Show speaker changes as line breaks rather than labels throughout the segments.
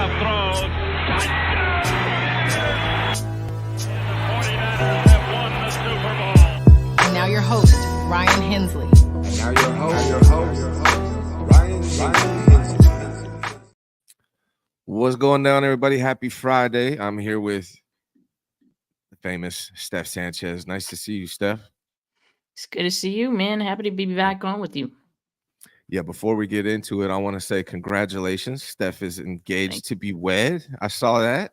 Steph throws. The 49ers have won the Super Bowl.
And now your host, Ryan Hensley.
And now your host, Ryan Hensley.
What's going down, everybody? Happy Friday. I'm here with the famous Steph Sanchez. Nice to see you, Steph.
It's good to see you, man. Happy to be back on with you.
Yeah, before we get into it, I want to say congratulations. Steph is engaged to be wed. I saw that.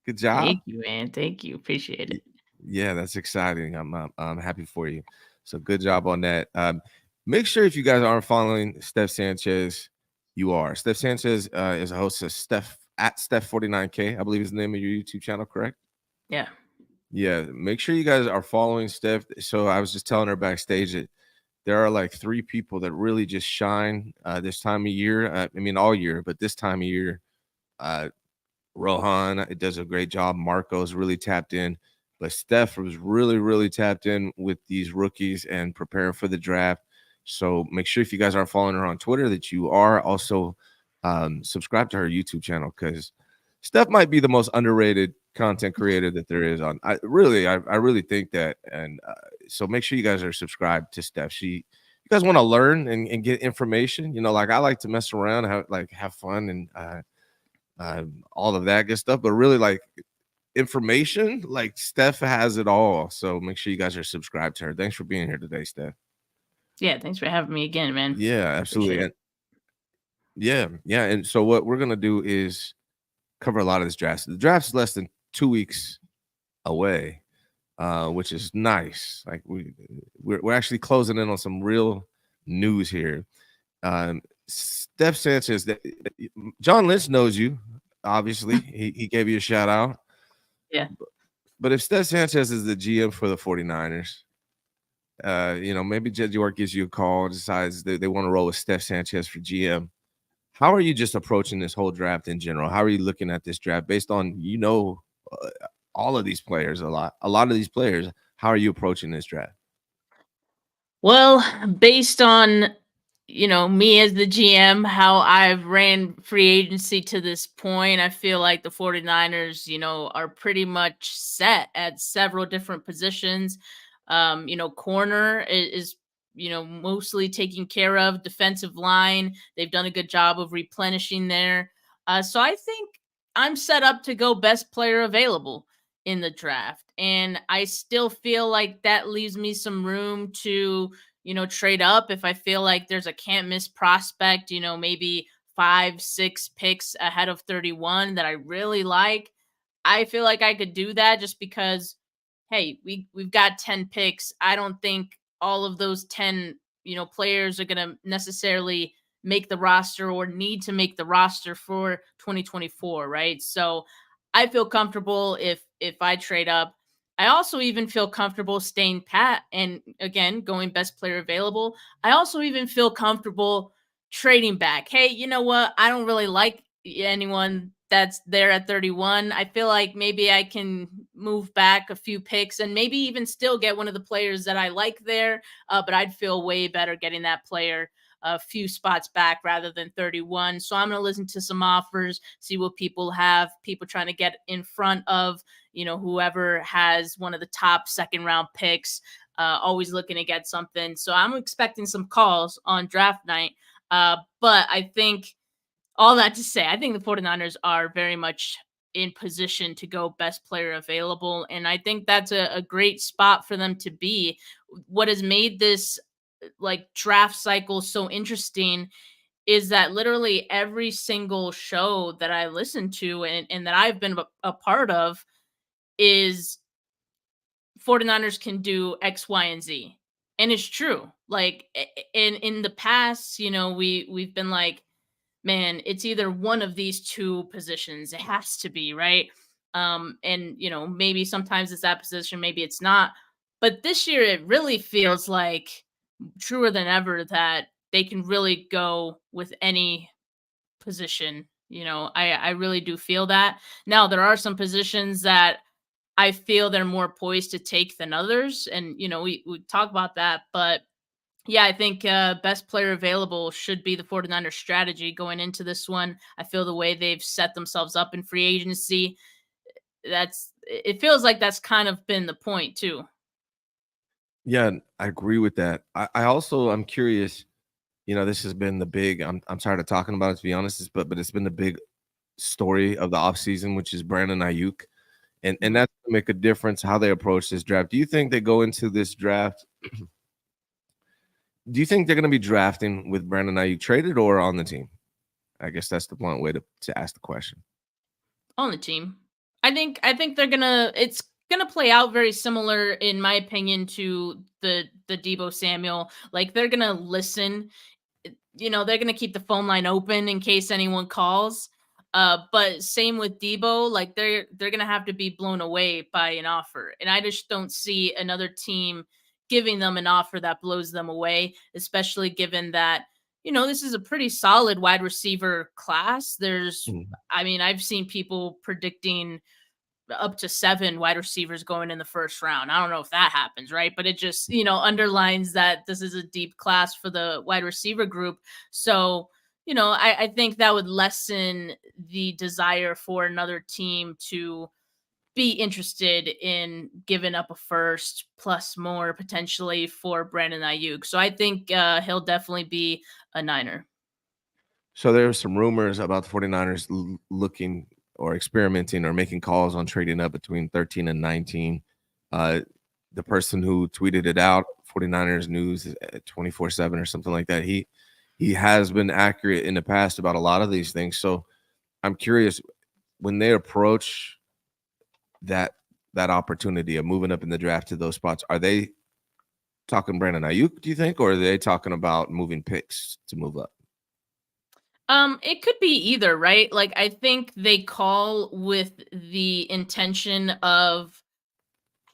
Good job.
Thank you, man. Thank you. Appreciate it.
Yeah, that's exciting. I'm happy for you. So good job on that. Make sure if you guys aren't following Steph Sanchez, you are. Steph Sanchez is a host of Steph 49K, I believe is the name of your YouTube channel, correct?
Yeah.
Yeah, make sure you guys are following Steph. So I was just telling her backstage that there are like 3 people that really just shine this time of year. I mean, all year, but this time of year, Rohan does a great job. Marco's really tapped in, but Steph was really tapped in with these rookies and preparing for the draft. So make sure if you guys aren't following her on Twitter that you are. Also subscribe to her YouTube channel because Steph might be the most underrated content creator that there is on. I really think that. And so make sure you guys are subscribed to Steph. You guys want to learn and get information. You know, like I like to mess around, have fun and all of that good stuff. But really, like information, like Steph has it all. So make sure you guys are subscribed to her. Thanks for being here today, Steph.
Yeah, thanks for having me again, man.
Yeah, absolutely. Yeah. And so what we're gonna do is cover a lot of this draft. The draft's less than 2 weeks away, which is nice. Like we're actually closing in on some real news here. Steph Sanchez, John Lynch knows you, obviously. he gave you a shout out.
Yeah.
But if Steph Sanchez is the GM for the 49ers, maybe Jed York gives you a call, decides they want to roll with Steph Sanchez for GM. How are you just approaching this whole draft in general? How are you looking at this draft based on, all of these players, a lot of these players? How are you approaching this draft?
Well, based on, me as the GM, how I've ran free agency to this point, I feel like the 49ers, are pretty much set at several different positions. Corner is mostly taken care of. Defensive line, they've done a good job of replenishing there. So I think I'm set up to go best player available in the draft. And I still feel like that leaves me some room to, trade up if I feel like there's a can't miss prospect, maybe 5-6 picks ahead of 31 that I really like. I feel like I could do that just because, hey, we've got 10 picks. I don't think all of those 10, players are going to necessarily make the roster or need to make the roster for 2024, right? So I feel comfortable if I trade up. I also even feel comfortable staying pat and, again, going best player available. I also even feel comfortable trading back. Hey, you know what? I don't really like anyone that's there at 31. I feel like maybe I can move back a few picks and maybe even still get one of the players that I like there. But I'd feel way better getting that player a few spots back rather than 31. So I'm going to listen to some offers, see what people have, people trying to get in front of, whoever has one of the top second round picks, always looking to get something. So I'm expecting some calls on draft night. But I think all that to say, I think the 49ers are very much in position to go best player available. And I think that's a great spot for them to be. What has made this draft cycle so interesting is that literally every single show that I listen to and that I've been a part of is 49ers can do X, Y, and Z. And it's true. Like in the past, we've been like, man, it's either one of these 2 positions. It has to be, right? And maybe sometimes it's that position, maybe it's not. But this year it really feels like truer than ever that they can really go with any position. I really do feel that. Now, there are some positions that I feel they're more poised to take than others. And, we talk about that. But Yeah, I think best player available should be the 49ers strategy going into this one. I feel the way they've set themselves up in free agency, it feels like that's kind of been the point too.
Yeah, I agree with that. I also I'm curious. This has been the big. I'm tired of talking about it, to be honest, but it's been the big story of the offseason, which is Brandon Ayuk, and
Mhm.
that's gonna make a difference how they approach this draft. Do you think they go into this draft? Do you think they're going to be drafting with Brandon Ayuk traded or on the team? I guess that's the blunt way to ask the question.
On the team. I think it's gonna play out very similar in my opinion to the Debo Samuel. Like they're gonna listen, they're gonna keep the phone line open in case anyone calls. But same with Debo, like they're gonna have to be blown away by an offer. And I just don't see another team giving them an offer that blows them away, especially given that, this is a pretty solid wide receiver class.
Mhm.
I mean, I've seen people predicting up to 7 wide receivers going in the first round. I don't know if that happens, right? But it just, underlines that this is a deep class for the wide receiver group. So, I think that would lessen the desire for another team to be interested in giving up a first plus more potentially for Brandon Ayuk. So I think he'll definitely be a Niner.
So there are some rumors about the 49ers looking or experimenting or making calls on trading up between 13 and 19. Uh, the person who tweeted it out, 49ers News 24/7 or something like that, he has been accurate in the past about a lot of these things. So I'm curious when they approach that that opportunity of moving up in the draft to those spots, are they talking Brandon Ayuk, do you think, or are they talking about moving picks to move up?
It could be either, right? Like I think they call with the intention of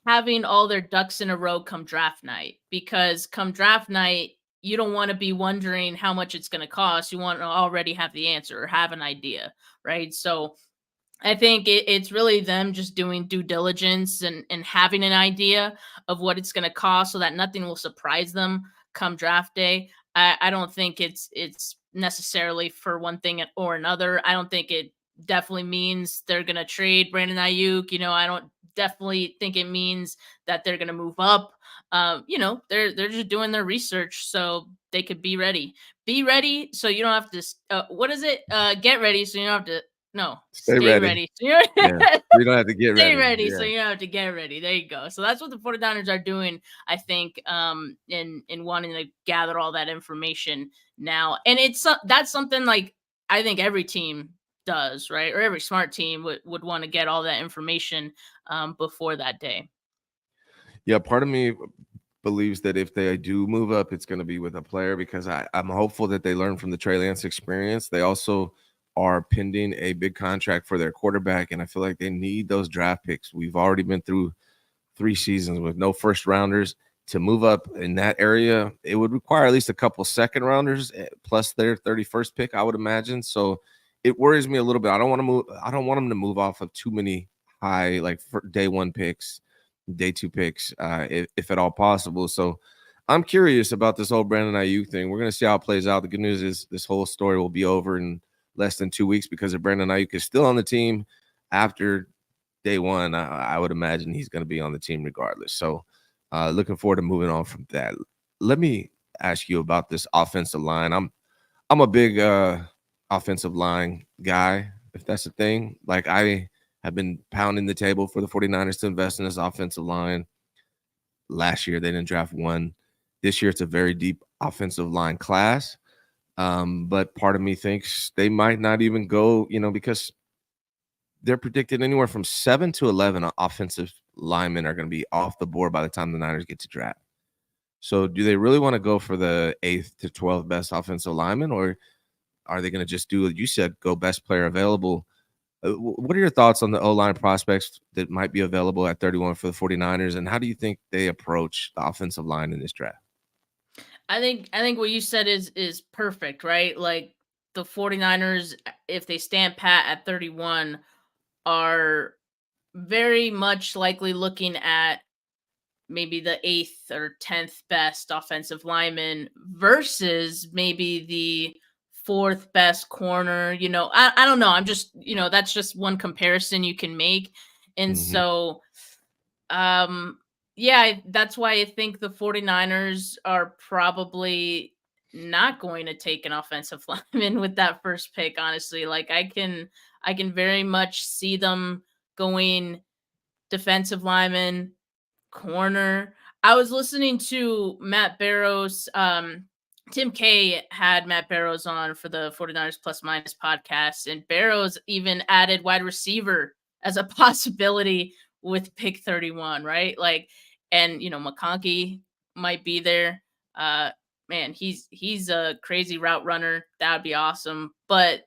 having all their ducks in a row come draft night, because come draft night, you don't want to be wondering how much it's going to cost. You want to already have the answer or have an idea, right? So I think it's really them just doing due diligence and having an idea of what it's going to cost so that nothing will surprise them come draft day. I don't think it's necessarily for one thing or another. I don't think it definitely means they're going to trade Brandon Ayuk. I don't definitely think it means that they're going to move up. They're just doing their research so they could be ready. Be ready so you don't have to. What is it? Get ready so you don't have to. No,
Stay
stay
ready.
ready. So you're
Yeah. We don't have to get
stay
ready.
ready, so
Yeah.
you don't have to get ready. There you go. So that's what the 49ers are doing, I think, in wanting to gather all that information now. And that's something like I think every team does, right? Or every smart team would want to get all that information before that day.
Yeah, part of me believes that if they do move up, it's going to be with a player because I'm hopeful that they learn from the Trey Lance experience. They also are pending a big contract for their quarterback, and I feel like they need those draft picks. We've already been through 3 seasons with no first rounders. To move up in that area, it would require at least a couple second rounders plus their 31st pick, I would imagine. So it worries me a little bit. I don't want to move. I don't want them to move off of too many high, like day one picks, day two picks, if at all possible. So I'm curious about this whole Brandon Ayuk thing. We're gonna see how it plays out. The good news is this whole story will be over in less than 2 weeks because if Brandon Ayuk is still on the team after day one, I would imagine he's going to be on the team regardless. So, looking forward to moving on from that. Let me ask you about this offensive line. I'm a big offensive line guy, if that's a thing. Like I have been pounding the table for the 49ers to invest in this offensive line. Last year they didn't draft one. This year it's a very deep offensive line class. But part of me thinks they might not even go, because they're predicted anywhere from 7 to 11 offensive linemen are going to be off the board by the time the Niners get to draft. So, do they really want to go for the 8th to 12th best offensive lineman, or are they going to just do what you said, go best player available? What are your thoughts on the O line prospects that might be available at 31 for the 49ers, and how do you think they approach the offensive line in this draft?
I think what you said is perfect, right? Like the 49ers, if they stand pat at 31, are very much likely looking at maybe the 8th or 10th best offensive lineman versus maybe the 4th best corner. I don't know. I'm just, that's just one comparison you can make. And
Mhm.
so, yeah, that's why I think the 49ers are probably not going to take an offensive lineman with that first pick, honestly. Like I can very much see them going defensive lineman, corner. I was listening to Matt Barrows. Tim K had Matt Barrows on for the 49ers Plus Minus podcast, and Barrows even added wide receiver as a possibility with pick 31, right? Like, and McConkey might be there. Uh Man, he's a crazy route runner. That would be awesome. But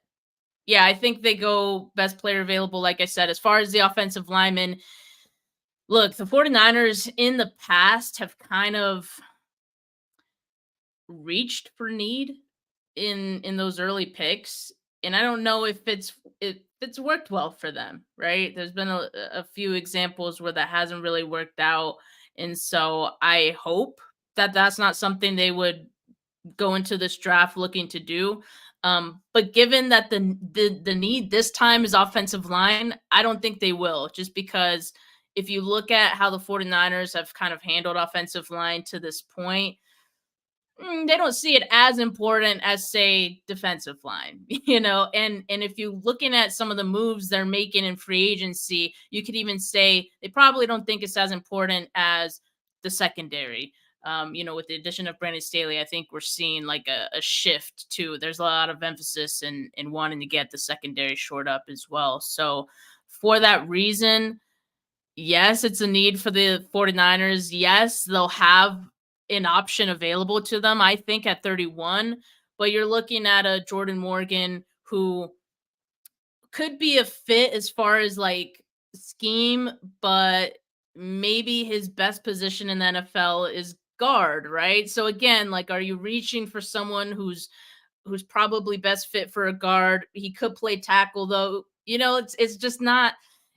yeah, I think they go best player available, like I said. As far as the offensive lineman, look, the 49ers in the past have kind of reached for need in those early picks, and I don't know if it's worked well for them, right? There's been a few examples where that hasn't really worked out, and so I hope that that's not something they would go into this draft looking to do. But given that the need this time is offensive line, I don't think they will, just because if you look at how the 49ers have kind of handled offensive line to this point, they don't see it as important as, say, defensive line, and if you looking at some of the moves they're making in free agency, you could even say they probably don't think it's as important as the secondary. With the addition of Brandon Staley, I think we're seeing like a shift too. There's a lot of emphasis in wanting to get the secondary shored up as well. So for that reason, yes, it's a need for the 49ers. Yes, they'll have an option available to them, I think, at 31. But you're looking at a Jordan Morgan who could be a fit as far as like scheme, but maybe his best position in the NFL is guard, right? So again, like, are you reaching for someone who's probably best fit for a guard? He could play tackle though. It's just not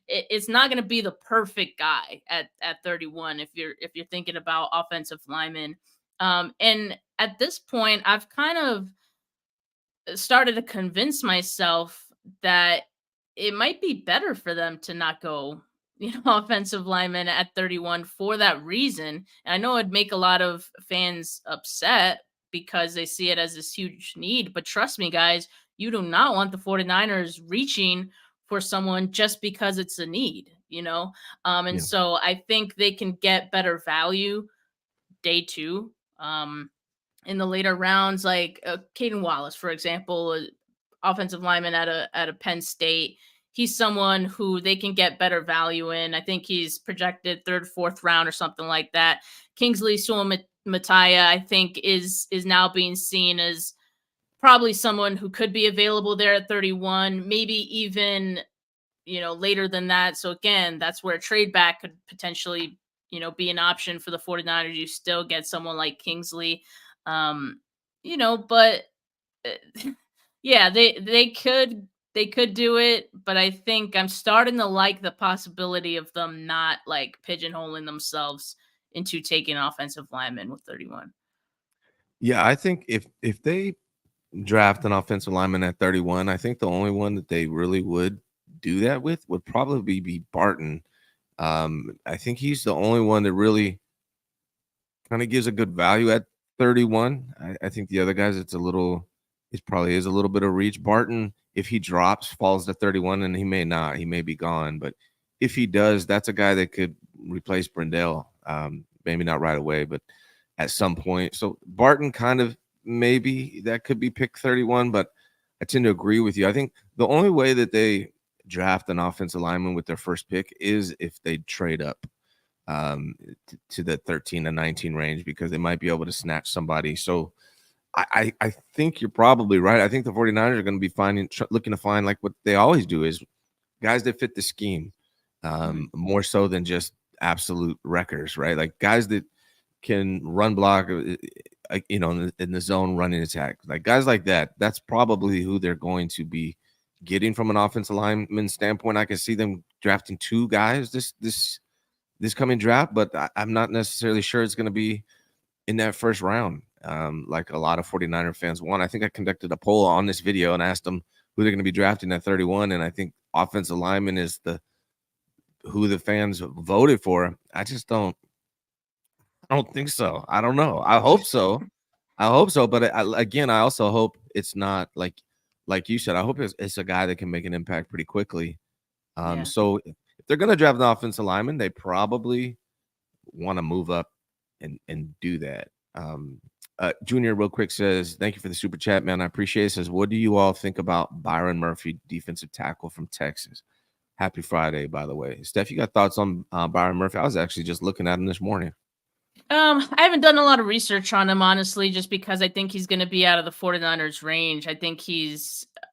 it's not going to be the perfect guy at 31 if you're thinking about offensive linemen. And at this point, I've kind of started to convince myself that it might be better for them to not go, offensive lineman at 31 for that reason. And I know it'd make a lot of fans upset because they see it as this huge need. But trust me, guys, you do not want the 49ers reaching for someone just because it's a need, And
Yeah.
so I think they can get better value day two. In the later rounds, like Caden Wallace, for example, offensive lineman at a Penn State. He's someone who they can get better value in. I think he's projected third, fourth round or something like that. Kingsley Mataya, I think, is now being seen as probably someone who could be available there at 31, maybe even later than that. So again, that's where a trade back could potentially be an option for the 49ers. You still get someone like Kingsley. Um, but yeah, they could do it, but I think I'm starting to like the possibility of them not like pigeonholing themselves into taking offensive linemen with 31.
Yeah, I think if they draft an offensive lineman at 31, I think the only one that they really would do that with would probably be Barton. I think he's the only one that really kind of gives a good value at 31. I think the other guys, it probably is a little bit of reach. Barton, if he drops, falls to 31, and he may not, he may be gone. But if he does, that's a guy that could replace Brindell. Maybe not right away, but at some point. So Barton kind of maybe that could be pick 31, but I tend to agree with you. I think the only way that they draft an offensive lineman with their first pick is if they trade up to the 13 to 19 range, because they might be able to snatch somebody. So I think you're probably right. I think the 49ers are going to be looking to find, like what they always do, is guys that fit the scheme, more so than just absolute wreckers, right? Like guys that can run block, in the zone running attack, like guys like that. That's probably who they're going to be getting from an offensive lineman standpoint. I can see them drafting two guys this this coming draft, but I'm not necessarily sure it's going to be in that first round. Like a lot of 49er fans want. I think I conducted a poll on this video and asked them who they're going to be drafting at 31. And I think offensive lineman is who the fans voted for. I don't think so. I don't know. I hope so. But again, I also hope it's not like you said. I hope it's a guy that can make an impact pretty quickly.
Yeah.
So if they're going to draft an offensive lineman, they probably want to move up and do that. Junior, real quick, says, thank you for the super chat, man. I appreciate it. Says, what do you all think about Byron Murphy, defensive tackle from Texas? Happy Friday, by the way. Steph, you got thoughts on Byron Murphy? I was actually just looking at him this morning.
I haven't done a lot of research on him, honestly, just because I think he's going to be out of the 49ers range. I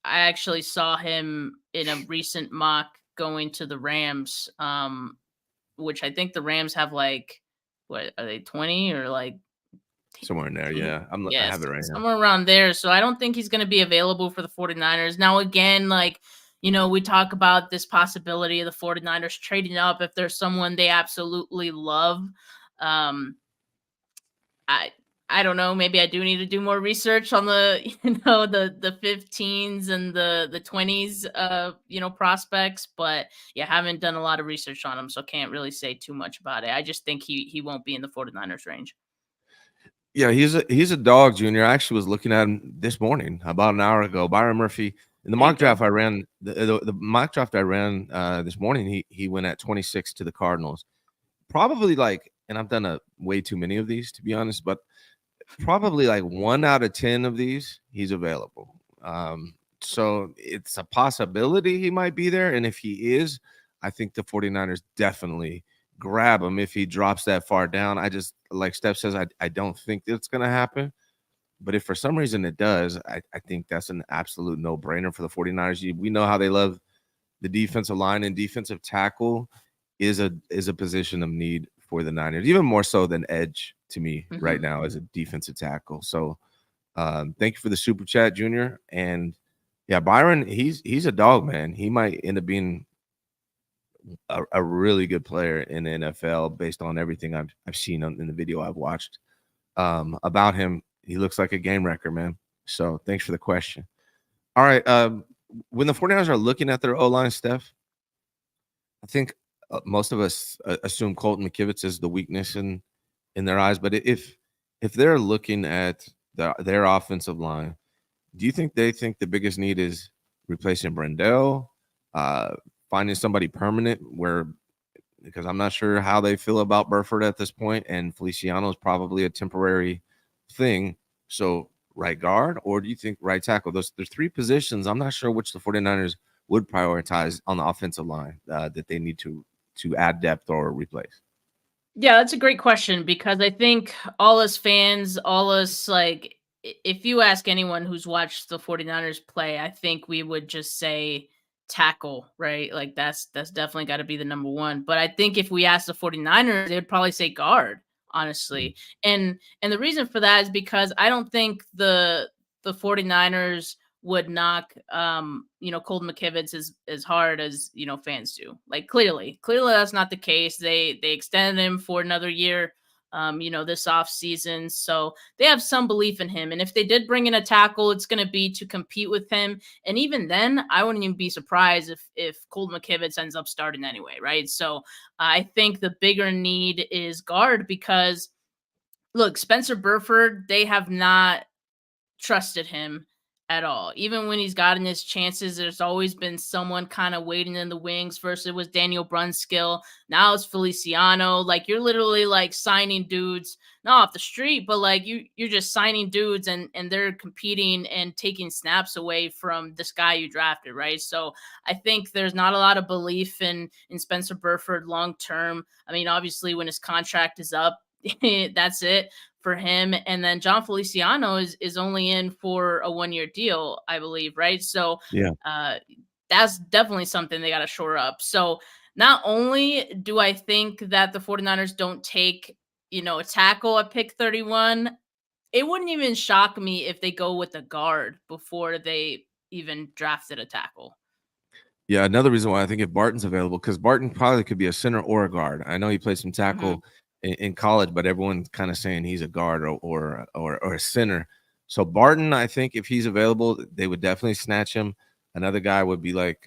actually saw him in a recent mock going to the Rams, which I think the Rams have like, what are they, 20 or like
Somewhere in there, yeah. I have it right here.
Somewhere around there. So I don't think he's going to be available for the 49ers. Now, again, like, we talk about this possibility of the 49ers trading up if there's someone they absolutely love. I don't know. Maybe I do need to do more research on the the 15s and the 20s prospects, but yeah, haven't done a lot of research on him, so can't really say too much about it. I just think he won't be in the 49ers range.
Yeah, he's a dog, Junior. I actually was looking at him this morning, about an hour ago. Byron Murphy in the mock draft I ran. The mock draft I ran this morning, he went at 26 to the Cardinals. Probably and I've done way too many of these, to be honest, but probably like 1 out of 10 of these he's available. So it's a possibility he might be there, and if he is, I think the 49ers definitely grab him if he drops that far down. I just, like Steph says, I don't think that's going to happen. But if for some reason it does, I think that's an absolute no-brainer for the 49ers. We know how they love the defensive line, and defensive tackle is a position of need for the Niners, even more so than edge to me right now as a defensive tackle. So thank you for the super chat, Junior. And yeah, Byron, he's a dog, man. He might end up being a really good player in the NFL based on everything I've seen in the video I've watched about him. He looks like a game wrecker, man. So thanks for the question. All right. When the 49ers are looking at their O-line, Steph, I think most of us assume Colton McKivitz is the weakness in their eyes. But if they're looking at their offensive line, do you think they think the biggest need is replacing Brendel, finding somebody permanent? Because I'm not sure how they feel about Burford at this point, and Feliciano is probably a temporary thing. So right guard, or do you think right tackle? There's three positions. I'm not sure which the 49ers would prioritize on the offensive line that they need to add depth or replace.
Yeah, that's a great question, because I think all us fans, like, if you ask anyone who's watched the 49ers play, I think we would just say tackle, right? Like that's definitely got to be the number one. But I think if we ask the 49ers, they would probably say guard, honestly. And the reason for that is because I don't think the 49ers would knock Colton McKivitz as hard as fans do. Like clearly that's not the case. They extended him for another year this off season, so they have some belief in him. And if they did bring in a tackle, it's going to be to compete with him. And even then, I wouldn't even be surprised if Colton McKivitz ends up starting anyway, right? So I think the bigger need is guard, because look, Spencer Burford, they have not trusted him at all. Even when he's gotten his chances, there's always been someone kind of waiting in the wings. First, it was Daniel Brunskill. Now it's Feliciano. Like, you're literally like signing dudes, not off the street, but like you're just signing dudes and they're competing and taking snaps away from this guy you drafted, right? So I think there's not a lot of belief in Spencer Burford long term. I mean, obviously when his contract is up, that's it for him. And then John Feliciano is only in for a 1-year deal, I believe, right? So
yeah,
that's definitely something they got to shore up. So not only do I think that the 49ers don't take, a tackle at pick 31, it wouldn't even shock me if they go with a guard before they even drafted a tackle.
Yeah, another reason why I think if Barton's available, because Barton probably could be a center or a guard. I know he played some
Mhm.
tackle in college, but everyone's kind of saying he's a guard or a center. So Barton, I think if he's available, they would definitely snatch him. Another guy would be like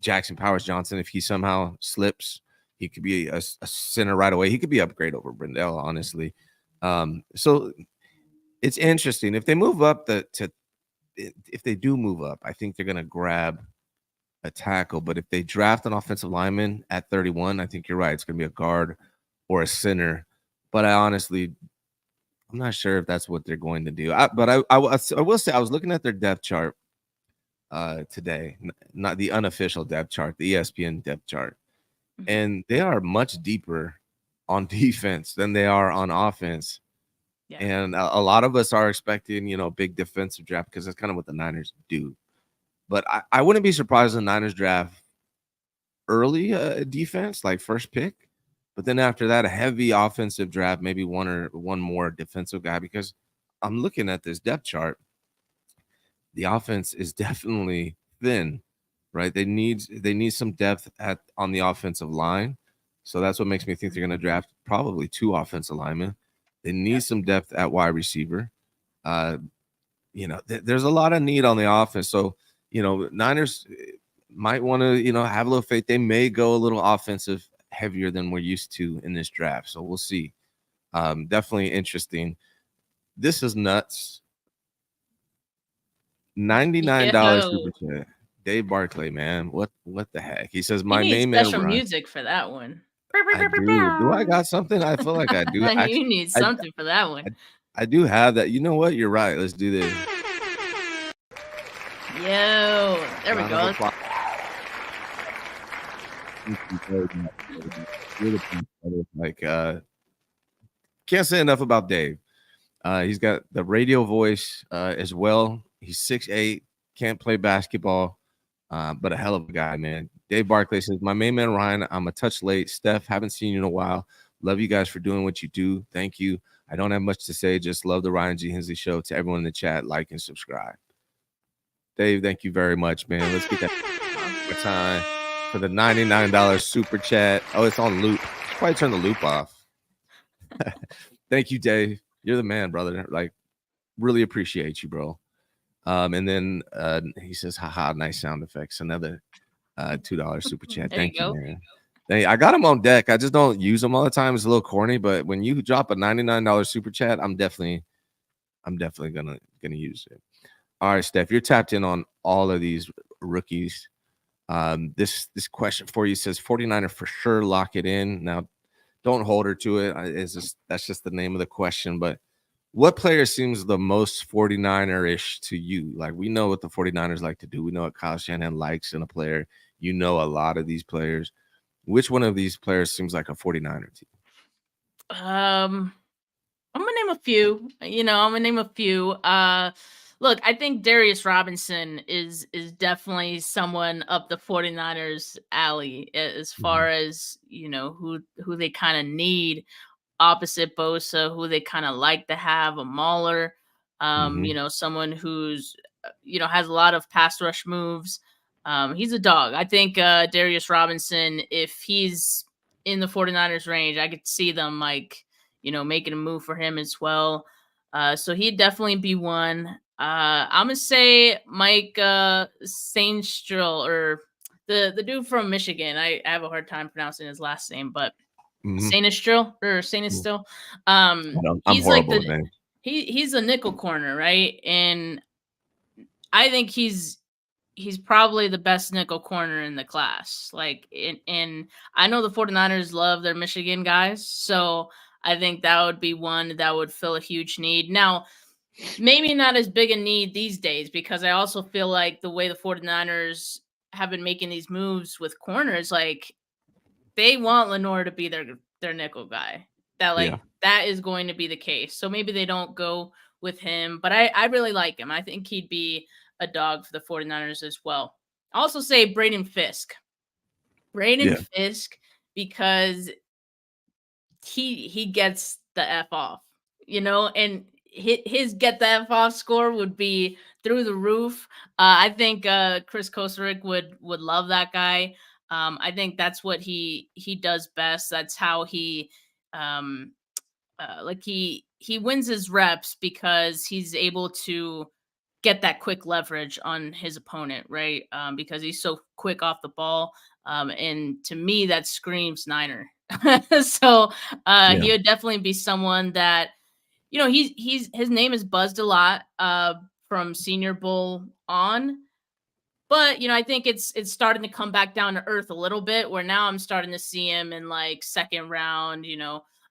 Jackson Powers Johnson. If he somehow slips, he could be a center right away. He could be upgrade over Brindell, honestly. So it's interesting if they move up if they do move up, I think they're going to grab a tackle. But if they draft an offensive lineman at 31, I think you're right. It's going to be a guard or a center. But I'm not sure if that's what they're going to do. I will say I was looking at their depth chart today, not the unofficial depth chart, the ESPN depth chart,
Mhm.
and they are much deeper on defense than they are on offense.
Yeah.
And a lot of us are expecting, big defensive draft because that's kind of what the Niners do. But I wouldn't be surprised if the Niners draft early defense, like first pick, but then after that, a heavy offensive draft, maybe one more defensive guy. Because I'm looking at this depth chart, the offense is definitely thin, right? They need some depth on the offensive line, so that's what makes me think they're going to draft probably two offensive linemen. They need some depth at wide receiver. Uh, there's a lot of need on the offense. So, Niners might want to, have a little faith. They may go a little offensive heavier than we're used to in this draft. So we'll see. Definitely interesting. This is nuts. $99 super
Yo,
chat. Dave Barclay, man. What the heck? He says,
you
my
need
main man
special
Ryan.
music for that one.
I do. Do I got something? I feel like I do. Actually,
You need
I
something for that one.
I, I do have that. You know what? You're right. Let's do this.
Yo, there we
Round of
go.
applause. Thank you very much. Really appreciate it. Like, can't say enough about Dave. He's got the radio voice as well. He's 6'8", can't play basketball, but a hell of a guy, man. Dave Barclay says, my main man Ryan, I'm a touch late. Steph, haven't seen you in a while. Love you guys for doing what you do. Thank you. I don't have much to say. Just love the Ryan G. Hensley show. To everyone in the chat, like and subscribe. Dave, thank you very much, man. Let's get that one time for the $99 super chat. Oh, it's on loop. Probably turn the loop off. Thank you, Dave. You're the man, brother. Like, really appreciate you, bro. And then he says, haha, nice sound effects. Another $2 super chat.
There you
Thank you,
go.
man. Hey, I got them on deck. I just don't use them all the time. It's a little corny, but when you drop a $99 super chat, I'm definitely gonna use it. All right, Steph, you're tapped in on all of these rookies. This question for you says 49er for sure, lock it in. Now, don't hold her to it. That's just the name of the question. But what player seems the most 49er-ish to you? Like, we know what the 49ers like to do. We know what Kyle Shanahan likes in a player. You know a lot of these players. Which one of these players seems like a 49er to you?
I'm gonna name a few. I'm gonna name a few. Look, I think Darius Robinson is definitely someone up the 49ers alley as far as, who they kind of need opposite Bosa, who they kind of like to have, a mauler,
Mm-hmm.
someone who's, has a lot of pass rush moves. He's a dog. I think Darius Robinson, if he's in the 49ers range, I could see them making a move for him as well. So he'd definitely be one. I'm gonna say Mike Sainstrill, or the dude from Michigan. I have a hard time pronouncing his last name, but
Mm-hmm.
Sainistrill or Sainistill.
I'm
He's like
horrible with names.
he's a nickel corner, right? And I think he's probably the best nickel corner in the class. Like, and I know the 49ers love their Michigan guys, so I think that would be one that would fill a huge need. Now, maybe not as big a need these days, because I also feel like the way the 49ers have been making these moves with corners, like, they want Lenore to be their nickel guy.
Yeah.
That is going to be the case. So maybe they don't go with him, but I really like him. I think he'd be a dog for the 49ers as well. I also say Braden Fisk. Braden
Yeah.
Fisk, because he gets the F off, and his get the F off score would be through the roof. I think Chris Kosarick would love that guy. I think that's what he does best. That's how he um like he wins his reps because he's able to get that quick leverage on his opponent, right? Because he's so quick off the ball. And to me, that screams Niner. So
Yeah.
he would definitely be someone that, he's his name is buzzed a lot from Senior Bowl on. But, I think it's starting to come back down to earth a little bit, where now I'm starting to see him in like second round,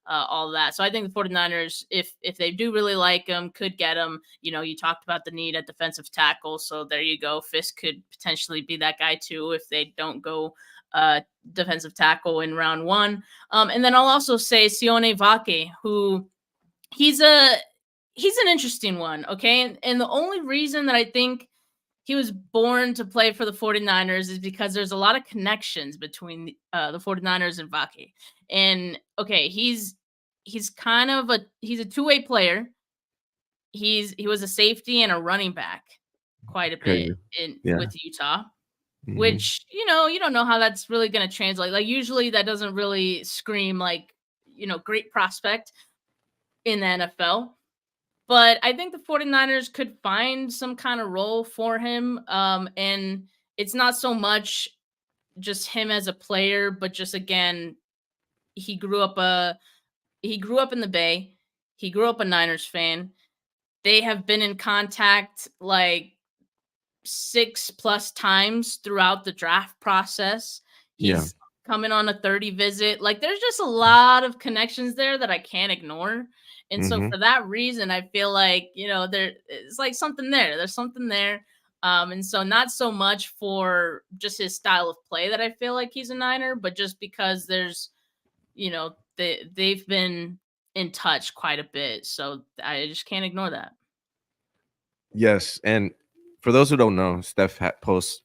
all that. So I think the 49ers, if they do really like him, could get him. You talked about the need at defensive tackle. So there you go. Fisk could potentially be that guy too if they don't go defensive tackle in round one. And then I'll also say Sione Vake, who he's an interesting one. Okay. And the only reason that I think he was born to play for the 49ers is because there's a lot of connections between the 49ers and Vake. And okay, he's kind of he's a two-way player. He was a safety and a running back quite a bit
Crazy. Yeah.
with Utah,
Mhm.
which you don't know how that's really going to translate. Like usually that doesn't really scream like, great prospect in the NFL. But I think the 49ers could find some kind of role for him. And it's not so much just him as a player, but just again, he grew up in the Bay. He grew up a Niners fan. They have been in contact like 6+ times throughout the draft process.
Yeah.
He's coming on a 30 visit. Like there's just a lot of connections there that I can't ignore. And so
Mhm.
for that reason, I feel like, it's like something there. There's something there. And so not so much for just his style of play that I feel like he's a Niner, but just because there's, they've been in touch quite a bit. So I just can't ignore that.
Yes, and for those who don't know, Steph posts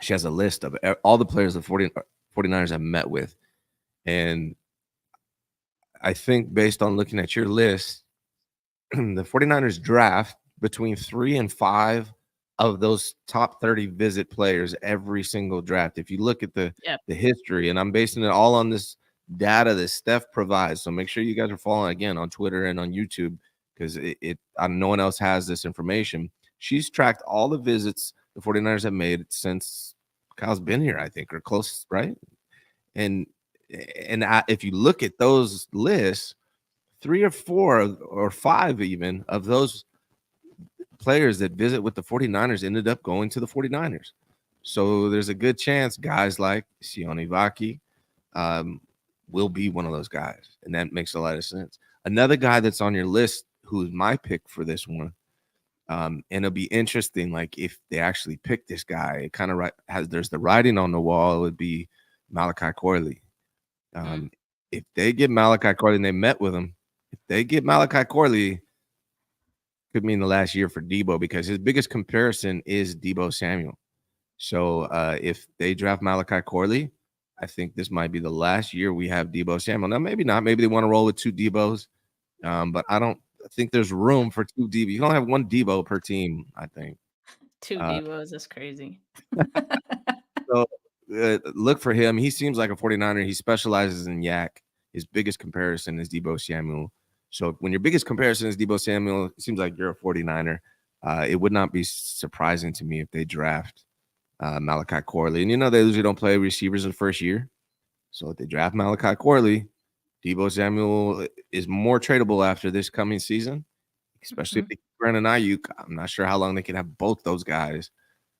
she has a list of all the players the 49ers have met with, and I think based on looking at your list, the 49ers draft between 3 and 5 of those top 30 visit players every single draft. If you look at the
Yeah.
history, and I'm basing it all on this data that Steph provides, so make sure you guys are following again on Twitter and on YouTube because no one else has this information. She's tracked all the visits the 49ers have made since Kyle's been here, I think, or close, right? And if you look at those lists, 3 or 4 or 5 even of those players that visit with the 49ers ended up going to the 49ers. So there's a good chance guys like Sione Vaki will be one of those guys. And that makes a lot of sense. Another guy that's on your list who's my pick for this one, and it'll be interesting, like if they actually pick this guy, it kind of there's the writing on the wall, it would be Malachi Corley. If they get Malachi Corley and they met with him, if they get Malachi Corley, could mean the last year for Debo because his biggest comparison is Debo Samuel. So if they draft Malachi Corley, I think this might be the last year we have Debo Samuel. Now, maybe not. Maybe they want to roll with 2 Debos, but I don't think there's room for 2 Debo. You don't have 1 Debo per team, I think.
2
Uh,
Devos, that's crazy.
So look for him. He seems like a 49er. He specializes in yak. His biggest comparison is Debo Samuel. So when your biggest comparison is Debo Samuel, it seems like you're a 49er. It would not be surprising to me if they draft Malachi Corley. And they usually don't play receivers in the first year. So if they draft Malachi Corley, Debo Samuel is more tradable after this coming season, especially if they keep Brandon Ayuk. I'm not sure how long they can have both those guys.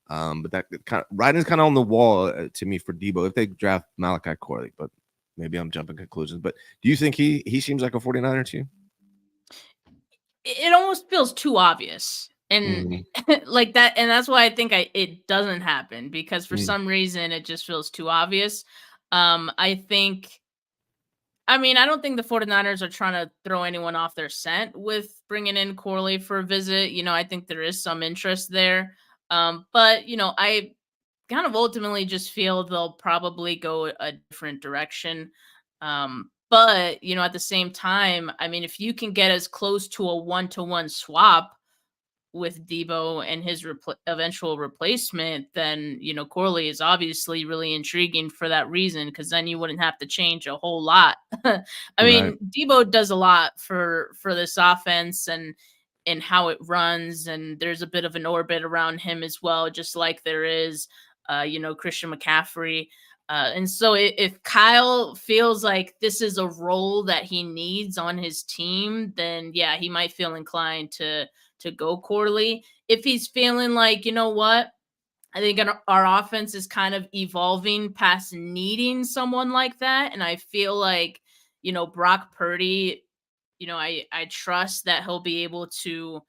But that writing's kind of on the wall to me for Debo if they draft Malachi Corley. But maybe I'm jumping conclusions. But do you think he seems like a 49er to you?
It almost feels too obvious. And
Mhm.
like that, and that's why I think it doesn't happen because for
Mm.
some reason it just feels too obvious. I think I mean, I don't think the 49ers are trying to throw anyone off their scent with bringing in Corley for a visit. I think there is some interest there. But, I kind of ultimately just feel they'll probably go a different direction. But, at the same time, I mean, if you can get as close to a one-to-one swap with Debo and his eventual replacement, then, Corley is obviously really intriguing for that reason, because then you wouldn't have to change a whole lot. I
Right.
mean, Debo does a lot for this offense and how it runs, and there's a bit of an orbit around him as well, just like there is, Christian McCaffrey. And so if Kyle feels like this is a role that he needs on his team, then yeah, he might feel inclined to go Corley. If he's feeling like, you know what, I think our offense is kind of evolving past needing someone like that, and I feel like, Brock Purdy, I trust that he'll be able to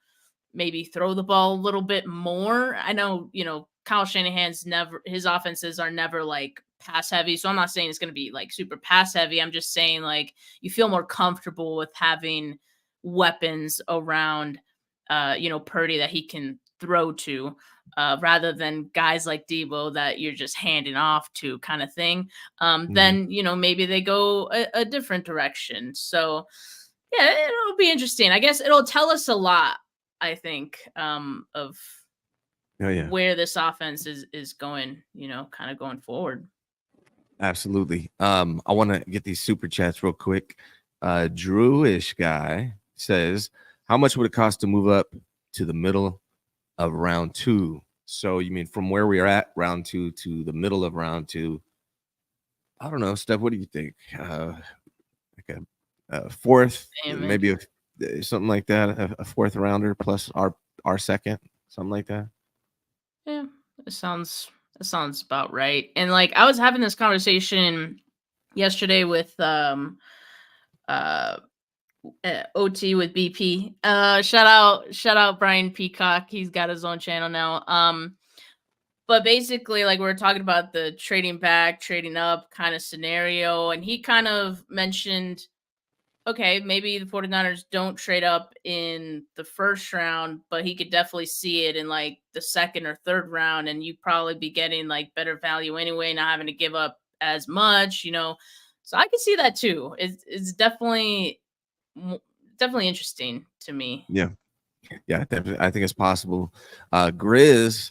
maybe throw the ball a little bit more. I know, Kyle Shanahan's his offenses are never like pass heavy. So I'm not saying it's going to be like super pass heavy. I'm just saying like you feel more comfortable with having weapons around, Purdy that he can throw to, rather than guys like Debo that you're just handing off to kind of thing.
Mhm.
Then, maybe they go a different direction. So yeah, it'll be interesting. I guess it'll tell us a lot, I think, of
Oh yeah.
where this offense is going, kind of going forward.
Absolutely. I want to get these super chats real quick. Drewish guy says, how much would it cost to move up to the middle of round 2? So you mean from where we are at round 2 to the middle of round 2? I don't know, Steph. What do you think? Like a fourth,
Damn, man.
maybe something like that. A fourth rounder plus our second, something like that.
Yeah, it sounds about right. And like I was having this conversation yesterday with uh OT with BP. Shout out Brian Peacock. He's got his own channel now. But basically, like we were talking about the trading back, trading up kind of scenario, and he kind of mentioned, okay, maybe the 49ers don't trade up in the first round, but he could definitely see it in like the second or third round, and you'd probably be getting like better value anyway, not having to give up as much. So I can see that too. It's definitely interesting to me.
Yeah, yeah, definitely. I think it's possible. Grizz,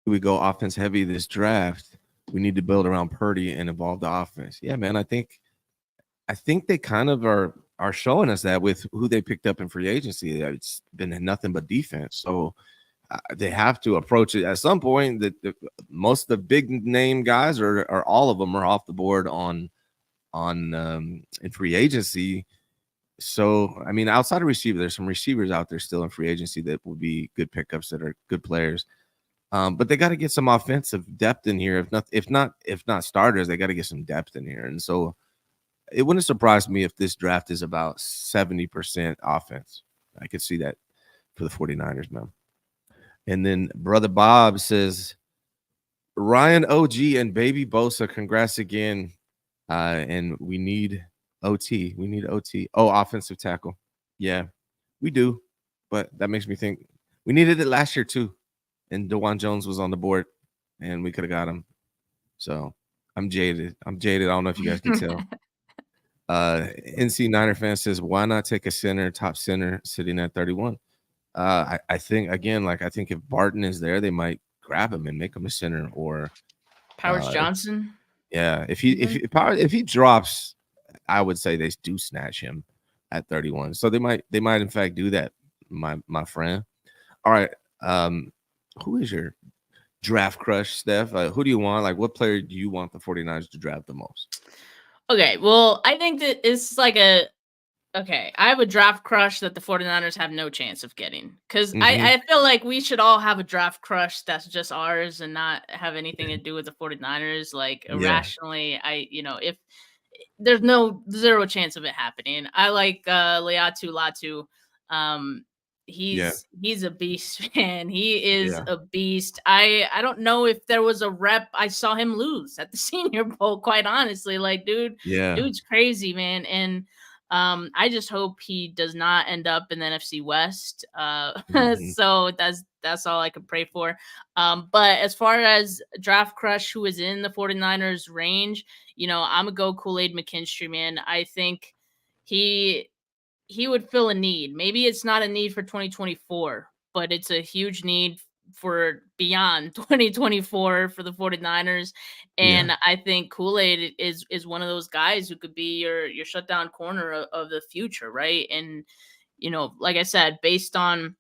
we go offense heavy this draft. We need to build around Purdy and evolve the offense. Yeah, man. I think they kind of are showing us that with who they picked up in free agency. It's been nothing but defense. So they have to approach it at some point. That most of the big name guys or all of them are off the board on in free agency. So I mean, outside of receiver, there's some receivers out there still in free agency that will be good pickups that are good players. But they got to get some offensive depth in here. If not starters, they got to get some depth in here. And so it wouldn't surprise me if this draft is about 70% offense. I could see that for the 49ers, man. And then Brother Bob says, Ryan OG and Baby Bosa, congrats again. And we need OT. We need OT. Oh, offensive tackle. Yeah, we do. But that makes me think we needed it last year too. And DeJuan Jones was on the board and we could have got him. So I'm jaded. I don't know if you guys can tell. NC Niner fan says, why not take a center, top center sitting at 31? I think again, like I think if Barton is there, they might grab him and make him a center. Or
Powers Johnson.
yeah, if he drops, I would say they do snatch him at 31. So they might in fact do that, my friend. All right. Who is your draft crush, Steph? Who do you want? Like, what player do you want the 49ers to draft the most?
Okay, well, I think that it's like I have a draft crush that the 49ers have no chance of getting, because I feel like we should all have a draft crush that's just ours and not have anything to do with the 49ers. Like
Yeah.
irrationally, if there's zero chance of it happening. I like Leatu Latu. He's a beast, man. He is
Yeah.
a beast. I don't know if there was a rep I saw him lose at the Senior Bowl, quite honestly. Like,
Yeah.
dude's crazy, man. And I just hope he does not end up in the NFC West.
Mhm.
So that's all I could pray for. But as far as draft crush who is in the 49ers range, I'm gonna go Kool-Aid McKinstry, man. I think he he would fill a need. Maybe it's not a need for 2024, but it's a huge need for beyond 2024 for the 49ers.
Yeah.
And I think Kool-Aid is one of those guys who could be your shutdown corner of the future, right? And like I said, based on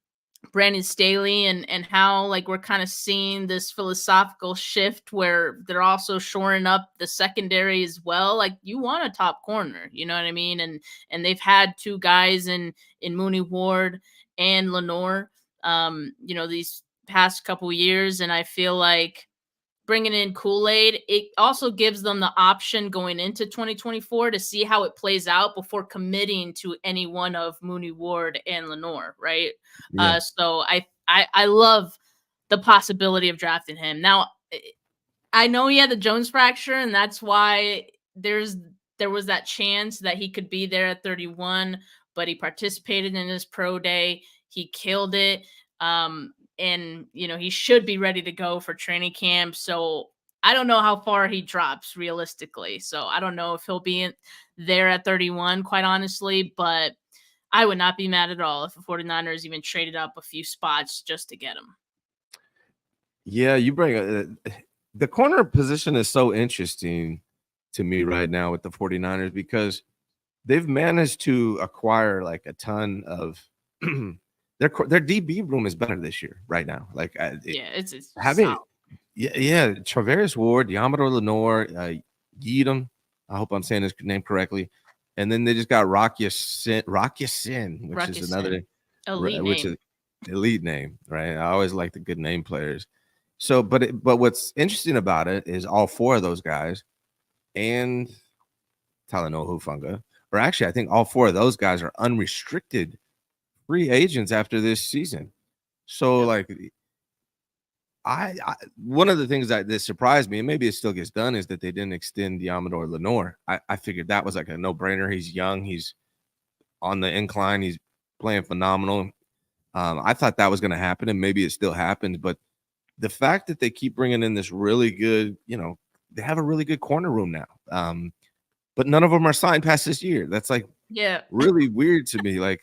Brandon Staley and how like we're kind of seeing this philosophical shift where they're also shoring up the secondary as well. Like you want a top corner, you know what I mean? And they've had two guys in Mooney Ward and Lenore, these past couple years, and I feel like bringing in Kool-Aid, it also gives them the option going into 2024 to see how it plays out before committing to any one of Mooney Ward and Lenore, right?
Yeah.
So I love the possibility of drafting him. Now, I know he had the Jones fracture, and that's why there was that chance that he could be there at 31, but he participated in his pro day. He killed it. And he should be ready to go for training camp. So I don't know how far he drops realistically. So I don't know if he'll be there at 31, quite honestly, but I would not be mad at all if the 49ers even traded up a few spots just to get him.
Yeah, you bring the corner position is so interesting to me right now with the 49ers because they've managed to acquire like a ton of their DB room is better this year right now. Like
it's
having
solid.
yeah, Travaris Ward, Diamador Lenore, Yeadham. I hope I'm saying his name correctly. And then they just got Rocky Sin, which is another elite name, right? I always like the good name players. So, but what's interesting about it is all four of those guys and Talanoa Hufanga, or actually, I think all four of those guys are unrestricted free agents after this season. So, like, I one of the things that surprised me, and maybe it still gets done, is that they didn't extend Diamador Lenore. I figured that was like a no-brainer. He's young. He's on the incline. He's playing phenomenal. I thought that was going to happen, and maybe it still happens. But the fact that they keep bringing in this really good, they have a really good corner room now. But none of them are signed past this year. That's like really weird to me. Like,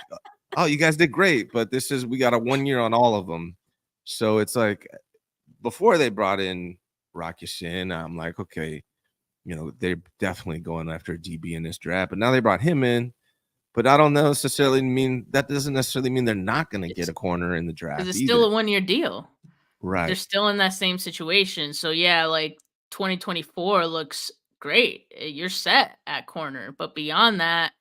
oh, you guys did great, but we got a 1 year on all of them. So it's like before they brought in Rocky Sin, I'm like, okay, they're definitely going after a DB in this draft. But now they brought him in. But I don't necessarily mean that doesn't necessarily mean they're not going to get a corner in the draft.
It's still a 1 year deal.
Right.
They're still in that same situation. So yeah, like 2024 looks great. You're set at corner, but beyond that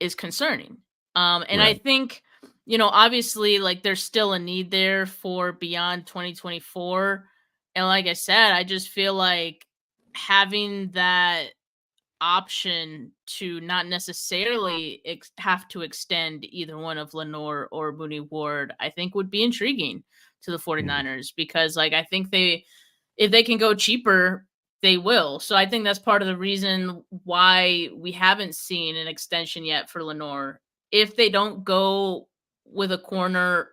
is concerning. And I think, obviously like there's still a need there for beyond 2024. And like I said, I just feel like having that option to not necessarily have to extend either one of Lenore or Mooney Ward, I think would be intriguing to the 49ers because like I think if they can go cheaper, they will. So I think that's part of the reason why we haven't seen an extension yet for Lenore. If they don't go with a corner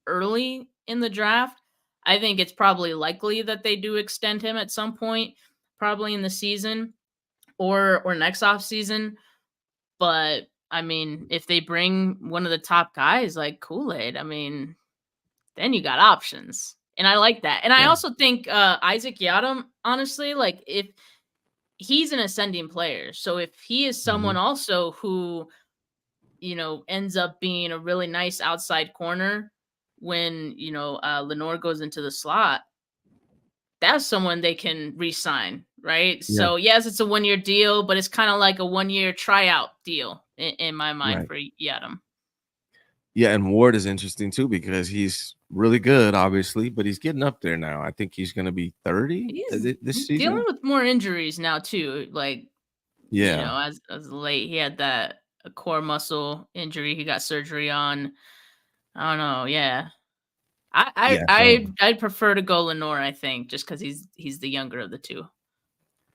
early in the draft, I think it's probably likely that they do extend him at some point, probably in the season or next off season. But I mean, if they bring one of the top guys like Kool-Aid, I mean, then you got options. And I like that. And I also think Isaac Yiadom, honestly, like if he's an ascending player. So if he is someone also who, ends up being a really nice outside corner when, Lenore goes into the slot, that's someone they can re-sign, right? Yeah. So yes, it's a 1 year deal, but it's kind of like a 1 year tryout deal in my mind for Yiadom.
Yeah, and Ward is interesting too because he's really good, obviously, but he's getting up there now. I think he's going to be 30 this season.
Dealing with more injuries now too. Like, as late, he had that core muscle injury. He got surgery on. I don't know. Yeah, I'd prefer to go Lenore. I think just because he's the younger of the two.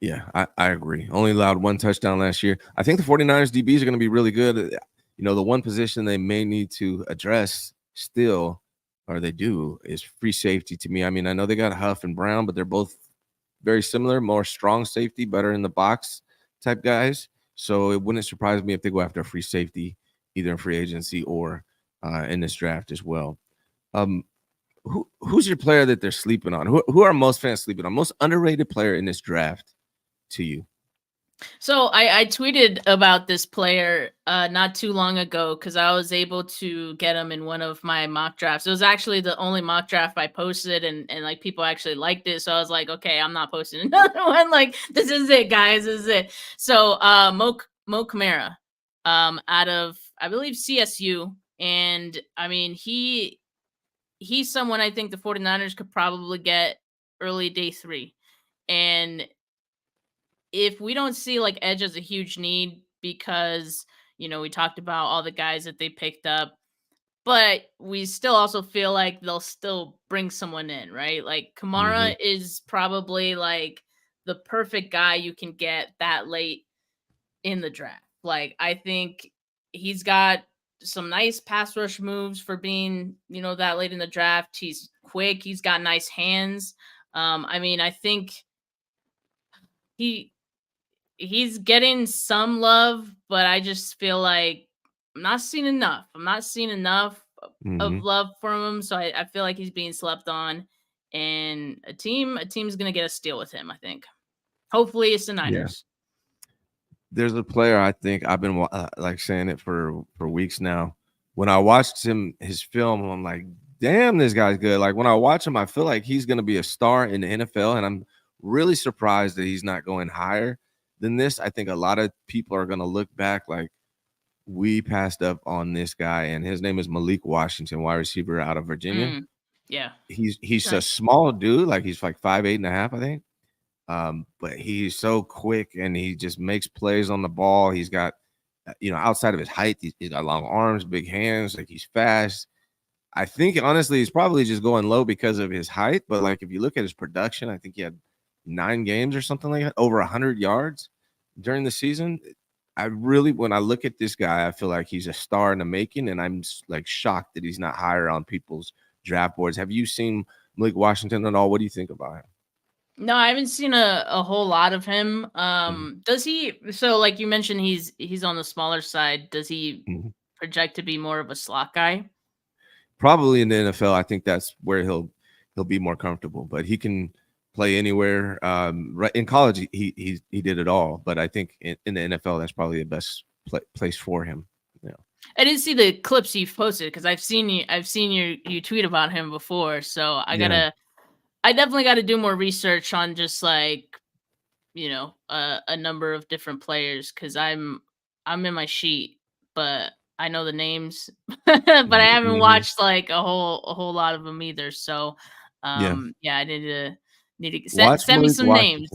Yeah, I agree. Only allowed one touchdown last year. I think the 49ers DBs are going to be really good. The one position they may need to address still or they do, is free safety to me. I mean, I know they got Huff and Brown, but they're both very similar, more strong safety, better in the box type guys. So it wouldn't surprise me if they go after a free safety, either in free agency or in this draft as well. Who's your player that they're sleeping on? Who are most fans sleeping on? Most underrated player in this draft to you?
So I tweeted about this player not too long ago because I was able to get him in one of my mock drafts. It was actually the only mock draft I posted, and like people actually liked it. So I was like, okay, I'm not posting another one. Like this is it, guys. This is it. So Mo Kamara, out of I believe CSU, and I mean he's someone I think the 49ers could probably get early day 3. And if we don't see like edge as a huge need because, we talked about all the guys that they picked up, but we still also feel like they'll still bring someone in, right? Like Kamara is probably like the perfect guy you can get that late in the draft. Like I think he's got some nice pass rush moves for being, that late in the draft. He's quick, he's got nice hands. I mean, I think he's getting some love, but I just feel like I'm not seeing enough. I'm not seeing enough of love from him. So I feel like he's being slept on. And a team's gonna get a steal with him, I think. Hopefully it's the Niners.
There's a player I think I've been like saying it for weeks now. When I watched his film, I'm like, damn, this guy's good. Like when I watch him, I feel like he's gonna be a star in the NFL, and I'm really surprised that he's not going higher than this. I think a lot of people are gonna look back like we passed up on this guy, and his name is Malik Washington, wide receiver out of Virginia.
Yeah.
He's a small dude, like he's like 5'8.5", I think. But he's so quick and he just makes plays on the ball. He's got, outside of his height, he's got long arms, big hands, like he's fast. I think honestly, he's probably just going low because of his height. But like if you look at his production, I think he had 9 games or something like that, over 100 yards during the season. When I look at this guy, I feel like he's a star in the making, and I'm like shocked that he's not higher on people's draft boards. Have you seen Malik Washington at all? What do you think about him?
No, I haven't seen a whole lot of him. Does he? So, like you mentioned, he's on the smaller side. Does he project to be more of a slot guy?
Probably in the NFL. I think that's where he'll be more comfortable. But he can play anywhere. Right in college, he did it all. But I think in the NFL, that's probably the best place for him. Yeah.
I didn't see the clips you've posted because I've seen you tweet about him before. So I definitely got to do more research on just like, a number of different players because I'm in my sheet, but I know the names, but I haven't watched like a whole lot of them either. So, I need to send me some names.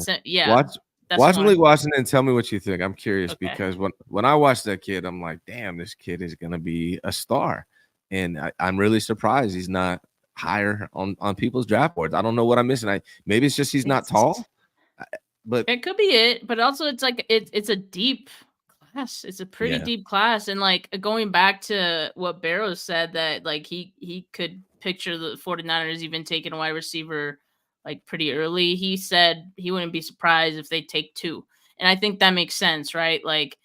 Watch Malik Washington and tell me what you think. I'm curious because when I watch that kid, I'm like, damn, this kid is gonna be a star, and I'm really surprised he's not higher on people's draft boards. I don't know what I'm missing. Maybe it's just he's not tall, but
it could be it. But also, it's like it's a deep class. It's a pretty deep class, and like going back to what Barrows said that like he could picture the 49ers even taking a wide receiver like pretty early. He said he wouldn't be surprised if they take 2, and I think that makes sense, right? Like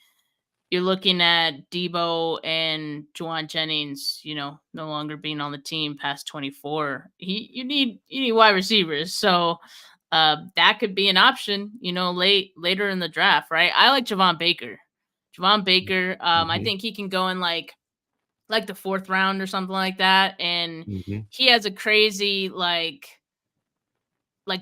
you're looking at Debo and Juwan Jennings, no longer being on the team past 24. You need wide receivers. So that could be an option, later in the draft, right? I like Javon Baker. I think he can go in like the 4th round or something like that. And he has a crazy like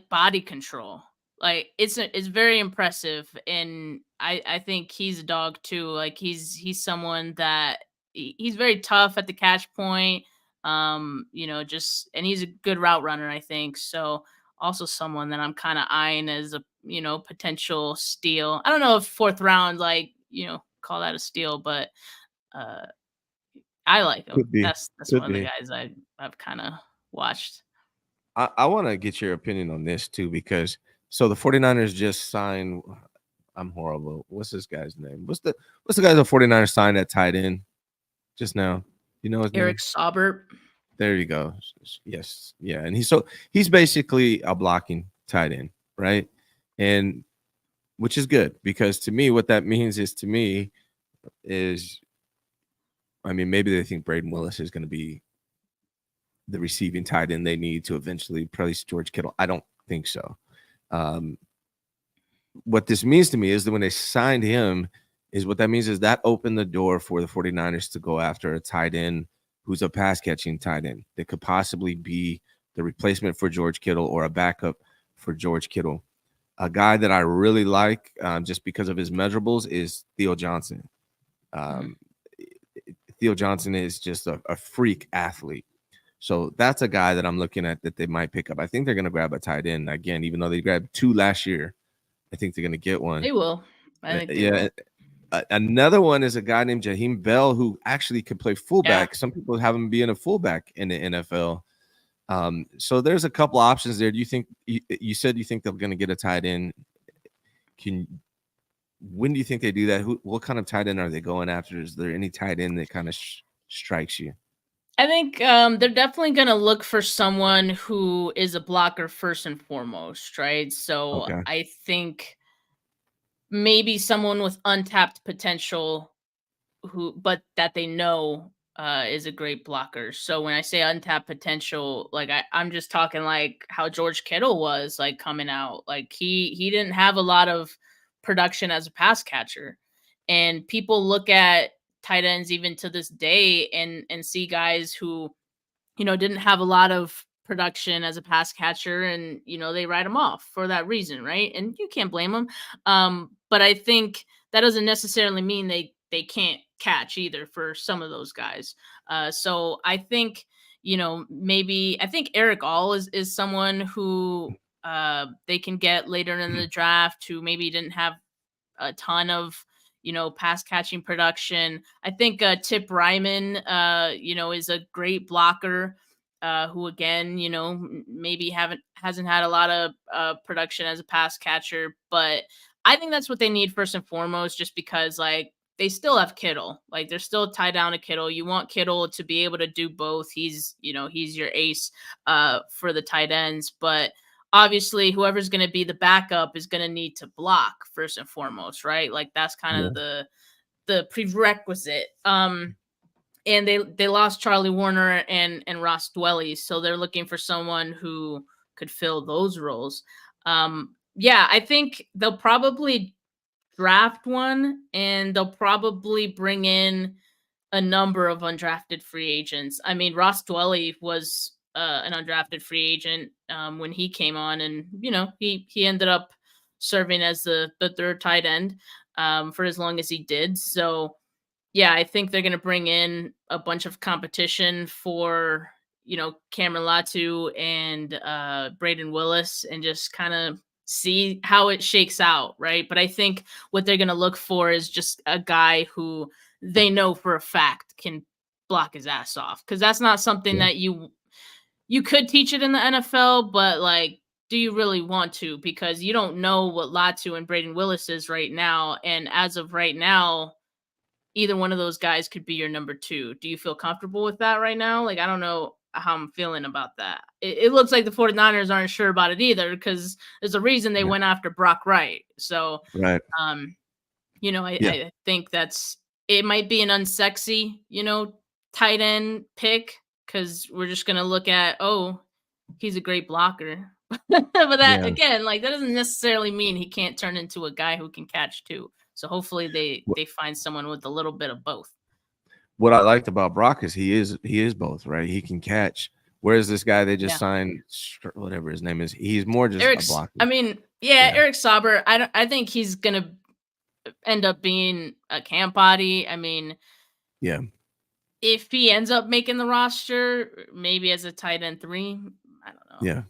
body control. Like it's very impressive, and I think he's a dog too. Like he's someone that he's very tough at the catch point. And he's a good route runner, I think. So also someone that I'm kind of eyeing as a potential steal. I don't know if 4th round call that a steal, but I like him. That's one of the guys I've kind of watched.
I want to get your opinion on this too, because so the 49ers just signed. I'm horrible. What's this guy's name? What's the guy the 49ers signed at tight end just now? You know his name?
Eric Saubert.
There you go. Yes. Yeah. And he's basically a blocking tight end, right? And which is good because to me, what that means is, I mean, maybe they think Braden Willis is going to be the receiving tight end they need to eventually replace George Kittle. I don't think so. What this means to me is that when they signed him, is what that means is that opened the door for the 49ers to go after a tight end who's a pass catching tight end that could possibly be the replacement for George Kittle or a backup for George Kittle. A guy that I really like just because of his measurables is Theo Johnson. Theo Johnson is just a freak athlete. So that's a guy that I'm looking at that they might pick up. I think they're going to grab a tight end again, even though they grabbed 2 last year. I think they're going to get one.
They will. I think they
yeah.
will.
Another one is a guy named Jaheim Bell who actually could play fullback. Some people have him being a fullback in the NFL. So there's a couple options there. Do you think you said you think they're going to get a tight end? When do you think they do that? What kind of tight end are they going after? Is there any tight end that kind of strikes you?
I think they're definitely going to look for someone who is a blocker first and foremost, right? So
Okay.
I think maybe someone with untapped potential but that they know is a great blocker. So when I say untapped potential, like I'm just talking like how George Kittle was like coming out. Like he didn't have a lot of production as a pass catcher. And people look at tight ends even to this day and see guys who, didn't have a lot of production as a pass catcher and, they write them off for that reason, right? And you can't blame them. But I think that doesn't necessarily mean they can't catch either for some of those guys. So I think, maybe I think Eric All is someone who they can get later in the draft who maybe didn't have a ton of pass catching production. I think Tip Ryman is a great blocker who again maybe hasn't had a lot of production as a pass catcher, but I think that's what they need first and foremost, just because like they still have Kittle. Like they're still tied down to Kittle. You want Kittle to be able to do both. He's your ace for the tight ends, but obviously whoever's going to be the backup is going to need to block first and foremost, right? Like that's kind of the prerequisite. And they lost Charlie Warner and Ross Dwelly, so they're looking for someone who could fill those roles. Yeah, I think they'll probably draft one, and they'll probably bring in a number of undrafted free agents. I mean, Ross Dwelly was an undrafted free agent when he came on, and he ended up serving as the third tight end for as long as he did. So yeah, I think they're going to bring in a bunch of competition for Cameron Latu and Braden Willis, and just kind of see how it shakes out, right? But I think what they're going to look for is just a guy who they know for a fact can block his ass off, because that's not something that you could teach it in the NFL, but like, do you really want to? Because you don't know what Latu and Braden Willis is right now, and as of right now, either one of those guys could be your number 2. Do you feel comfortable with that right now? Like, I don't know how I'm feeling about that. It looks like the 49ers aren't sure about it either, because there's a reason they went after Brock Wright. So,
right.
I think it might be an unsexy, tight end pick, because we're just going to look at, oh, he's a great blocker. But that, again, like that doesn't necessarily mean he can't turn into a guy who can catch too. So hopefully they find someone with a little bit of both.
What I liked about Brock is he is both, right? He can catch. Whereas this guy they just signed, whatever his name is, he's more just a blocker.
I mean, Eric Sauber, I think he's gonna end up being a camp body. I mean, if he ends up making the roster, maybe as a tight end 3, I don't know.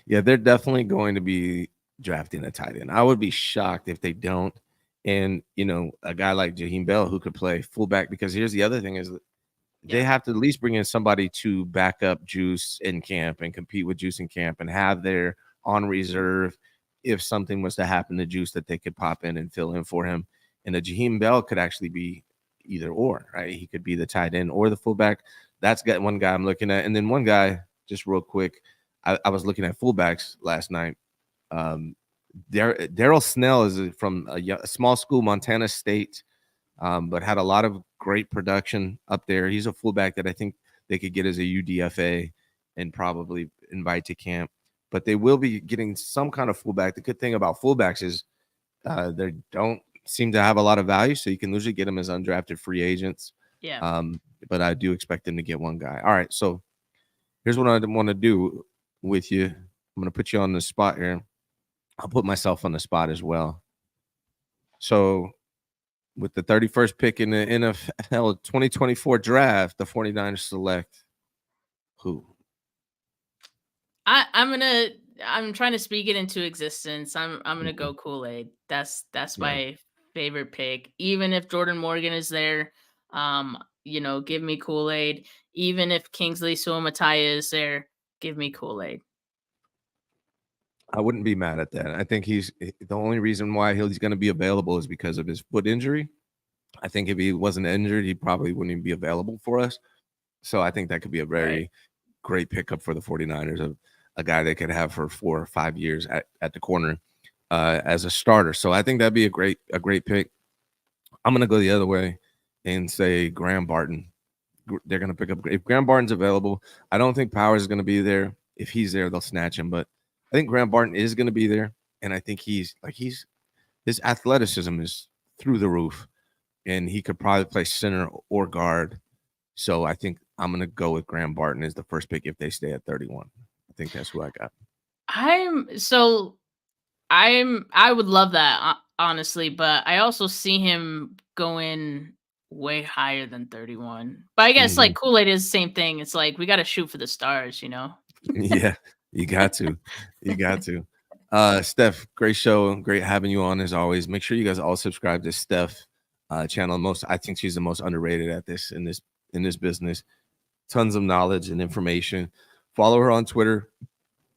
Yeah, they're definitely going to be drafting a tight end. I would be shocked if they don't. And, a guy like Jaheim Bell who could play fullback, because here's the other thing is that they have to at least bring in somebody to back up Juice in camp and compete with Juice in camp and have their on reserve if something was to happen to Juice that they could pop in and fill in for him. And a Jaheim Bell could actually be either or, right? He could be the tight end or the fullback. that's got one guy I'm looking at. And then one guy, just real quick, I was looking at fullbacks last night. Daryl Snell is from a small school, Montana State, but had a lot of great production up there. He's a fullback that I think they could get as a UDFA and probably invite to camp. But they will be getting some kind of fullback. The good thing about fullbacks is they don't seem to have a lot of value, so you can usually get them as undrafted free agents.
Yeah.
But I do expect them to get one guy. All right, so here's what I want to do with you. I'm going to put you on the spot here. I'll put myself on the spot as well. So with the 31st pick in the NFL 2024 draft, the 49ers select who?
I'm trying to speak it into existence. I'm gonna go Kool-Aid. That's my favorite pick. Even if Jordan Morgan is there, give me Kool-Aid. Even if Kingsley Suamataia is there, give me Kool-Aid.
I wouldn't be mad at that. I think he's the only reason why he's going to be available is because of his foot injury. I think if he wasn't injured, he probably wouldn't even be available for us. So I think that could be a very great pickup for the 49ers, of a guy they could have for 4 or 5 years at the corner as a starter. So I think that'd be a great pick. I'm going to go the other way and say Graham Barton. They're going to pick up if Graham Barton's available. I don't think Powers is going to be there. If he's there, they'll snatch him. But I think Graham Barton is going to be there, and I think his athleticism is through the roof, and he could probably play center or guard. So I think I'm going to go with Graham Barton as the first pick if they stay at 31. I think that's who I got.
I would love that, honestly, but I also see him going way higher than 31. But I guess like Kool-Aid is the same thing. It's like we got to shoot for the stars,
Yeah, you got to. Steph, great show. Great having you on as always. Make sure you guys all subscribe to Steph channel. I think she's the most underrated at this in this business. Tons of knowledge and information. Follow her on Twitter.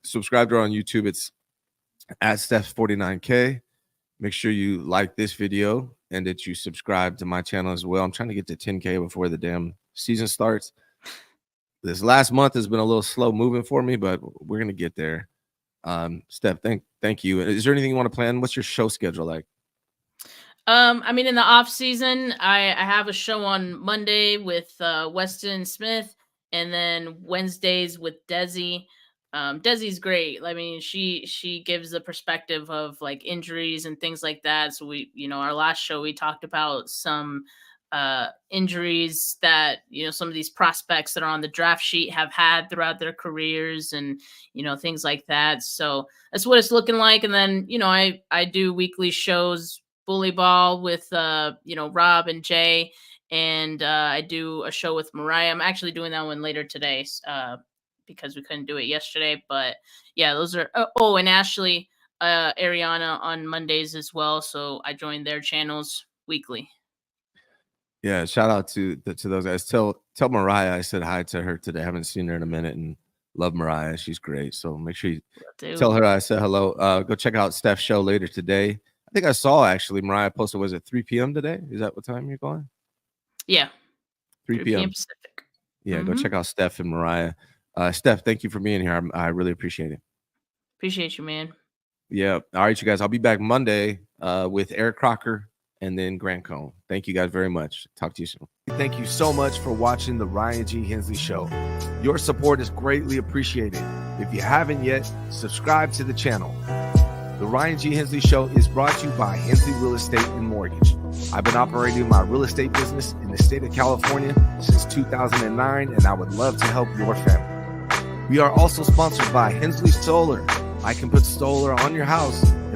Subscribe to her on YouTube. It's at Steph49K. Make sure you like this video and that you subscribe to my channel as well. I'm trying to get to 10K before the damn season starts. This last month has been a little slow moving for me, but we're going to get there. Steph, thank you. Is there anything you want to plan? What's your show schedule like?
In the off season, I have a show on Monday with Weston Smith, and then Wednesdays with Desi. Desi's great. I mean, she gives the perspective of like injuries and things like that. So our last show, we talked about some injuries that, some of these prospects that are on the draft sheet have had throughout their careers and, things like that. So that's what it's looking like. And then, I do weekly shows, Bully Ball with, Rob and Jay. And I do a show with Mariah. I'm actually doing that one later today because we couldn't do it yesterday. But yeah, those are, and Ashley, Ariana on Mondays as well. So I joined their channels weekly.
Yeah, shout out to those guys. Tell Mariah I said hi to her today. I haven't seen her in a minute, and love Mariah. She's great. So make sure you tell her I said hello. Go check out Steph's show later today. I think I saw actually Mariah posted, was it 3 p.m. today? Is that what time you're going?
Yeah.
3 p.m.
Pacific.
Yeah, Go check out Steph and Mariah. Steph, thank you for being here. I really appreciate it.
Appreciate you, man.
Yeah. All right, you guys. I'll be back Monday with Eric Crocker and then Grant Cohn. Thank you guys very much. Talk to you soon. Thank you so much for watching the Ryan G. Hensley Show. Your support is greatly appreciated. If you haven't yet, subscribe to the channel. The Ryan G. Hensley Show is brought to you by Hensley Real Estate and Mortgage. I've been operating my real estate business in the state of California since 2009, and I would love to help your family. We are also sponsored by Hensley Solar. I can put solar on your house